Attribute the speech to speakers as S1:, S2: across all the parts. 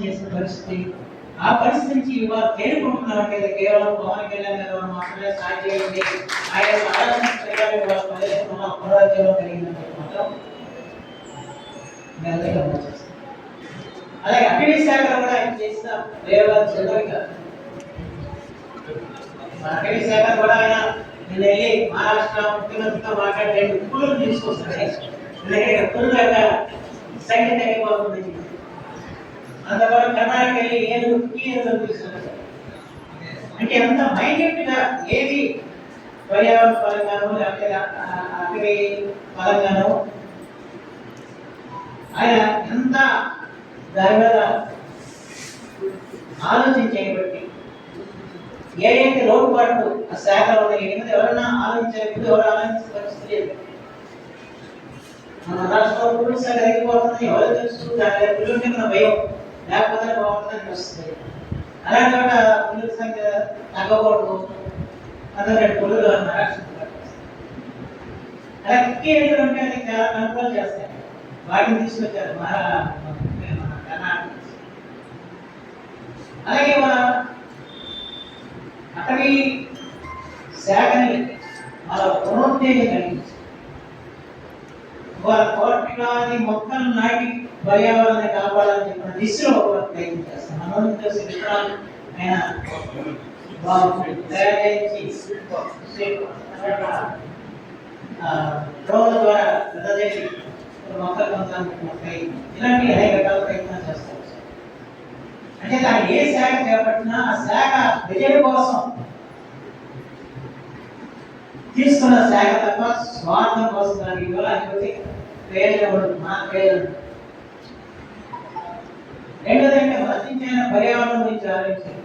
S1: చేసిన పరిస్థితి, ఆ పరిస్థితి నుంచి ఇవాళ తేరుకుంటున్నారంటే కేవలం పవన్ కళ్యాణ్ గారు మాత్రమే సాధ్యమైంది. ఆయన ఆలోచన ప్రకారం ఇవాళ ప్రజలు పునరుజ్జీవం కలిగిందంటే మాత్రం అలాగే అటవీ శాఖలో కూడా ఆయన చేసిన ప్రయోగాలు చిన్నవి కాదు. అటవీ శాఖ కూడా ఆయన నేను వెళ్ళి మహారాష్ట్ర ముఖ్యమంత్రితో మాట్లాడే 2 పులులు తీసుకొస్తాను. ఎందుకంటే పులుల యొక్క సంఖ్య తగ్గిపోతుంది. అందువల్ల కర్ణాటక వెళ్ళి ఏదో తీసుకొస్తారు. అంటే ఎంత మైన్యూట్ గా ఏది పర్యావరణ పరంగానో లేకపోతే అటవీ పరంగానో ఆయన ఎంత దాని మీద ఆలోచించేయబట్టి ఏదైతే లోటుపాట్లు ఆ శాఖలో ఉన్నాయి ఎవరైనా ఆలోచించేప్పుడు ఎవరు ఆలోచించే పరిస్థితి లేదు. మన రాష్ట్రంలో పురుష శాఖ తగ్గిపోతుంది, ఎవరు తెలుసు దాని పురుషుంటే మన భయం లేకపోతే బాగుంటుందని వస్తుంది. అలాంటి చోట పురుషుల సంఖ్య తగ్గకూడదు అందులో పురులు మహారాష్ట్ర అలా కిక్కి ఏంటంటే అది చాలా కంట్రోల్ చేస్తాయి. వాటిని తీసుకొచ్చారు కర్ణాటక. అలాగే మన అటవీ శాఖని మన పునరుద్ధరణ కలిగించారు. వాళ్ళ కోట్లాది మొక్కలు నాటి పర్యావరణాన్ని కాపాడాలని చెప్పిన దిశలో ప్రయత్నం చేస్తాం. మనోనిత విత్తనాలు ఆయన తయారు చేసి డ్రోన్ల ద్వారా పెద్దదేసి మొక్కలు పొందడానికి ఇలాంటి అనేక రకాల ప్రయత్నాలు చేస్తారు. అంటే దాన్ని ఏ శాఖ చేపట్టినా ఆ శాఖ ప్రజల కోసం తీసుకున్న శాఖ తప్ప స్వార్థం కోసం దానికి ఇవ్వడానికి ప్రయోజనం ఉండదు. మా ప్రయోజనం రెండోదంటే వర్తించిన పర్యావరణం గురించి ఆలోచించాలి.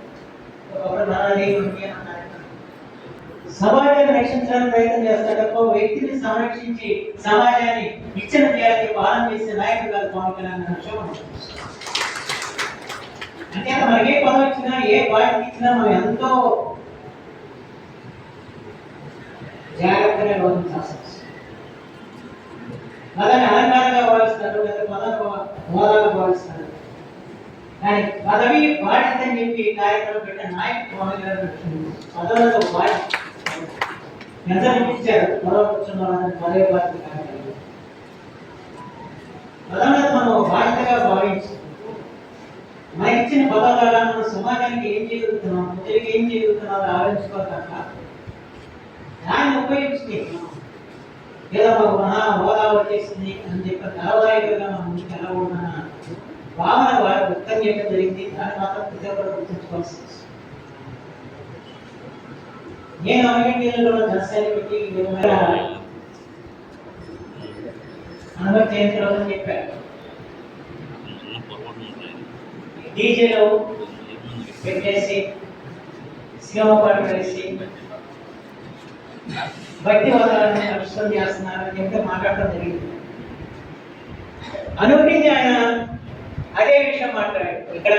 S1: ఒకప్పుడు మనల్ని సమాజాన్ని రక్షించడానికి ప్రయత్నం చేస్తాడు తప్ప వ్యక్తిని సంరక్షించి సమాజాన్ని ఇచ్చిన చేయాలని పాలన చేసే నాయకుడు కాదు పవన్ కళ్యాణ్ విషయం. అంటే మనకి ఏ పదవి ఇచ్చినా ఏ బాధ్యత ఇచ్చినా మనం ఎంతో జాగ్రత్తగా గౌరవించాల్సి వస్తుంది. పదాన్ని అలంకారంగా భావిస్తారు లేదా పదవి హోదాగా భావిస్తారు. కానీ పదవి బాధ్యత అని చెప్పి కార్యక్రమం పెట్టిన నాయకుడు పవన్ కళ్యాణ్ పదవులతో బాధ్యత ఎంత ఇచ్చారు. పదవి కూర్చున్న పదవి బాధ్యత కార్యక్రమం పదవులను మనం బాధ్యతగా భావించి మనకి ఇచ్చిన పదవి ద్వారా మన సమాజానికి ఏం చేయగలుగుతున్నాం, ప్రజలకు ఏం చేయగలుగుతున్నారో ఆలోచించుకోక దాన్ని ఉపయోగించుకుంటే ఏదో మాకు హోదా వచ్చేసింది అని చెప్పి లాభదాయకంగా మన ముందుకు వెళ్ళకూడదన్న భావన వారు వ్యక్తం చేయడం జరిగింది. దాన్ని మాత్రం ప్రతి ఒక్కరు గుర్తుంచుకోవాల్సి వస్తుంది. నేను అమెరికలో దర్శనం పెట్టి అనుమతి చేయించడం చెప్పారు. డీజేలో పెట్టేసి సినిమా పాటలు వేసి భక్తి వాతావరణాన్ని కలుషితం చేస్తున్నారని చెప్పి మాట్లాడటం జరిగింది. అనుమతి ఆయన అదే విషయం మాట్లాడారు. ఇక్కడ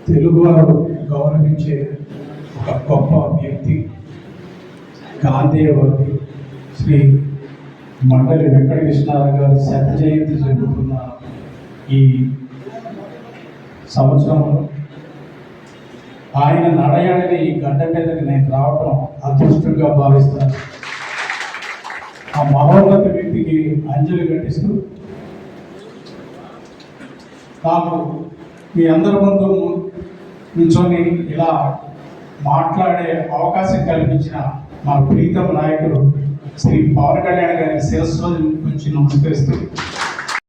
S2: తెలుగువారు గౌరవించే ఒక గొప్ప వ్యక్తి గాంధేయవాది శ్రీ మండలి వెంకట కృష్ణారావు గారి శత జయంతి జరుగుతున్న ఈ సంవత్సరంలో ఆయన నడయాడని ఈ గడ్డ మీదకి నేను రావడం అదృష్టంగా భావిస్తాను. ఆ మహోన్నత వ్యక్తికి అంజలి ఘటిస్తూ నాకు మీ అందరి ముందు నించొని ఇలా మాట్లాడే అవకాశం కల్పించిన మా ప్రీతం నాయకుడు శ్రీ పవన్ కళ్యాణ్ గారి శిరస్సు నుంచి నమస్కరిస్తూ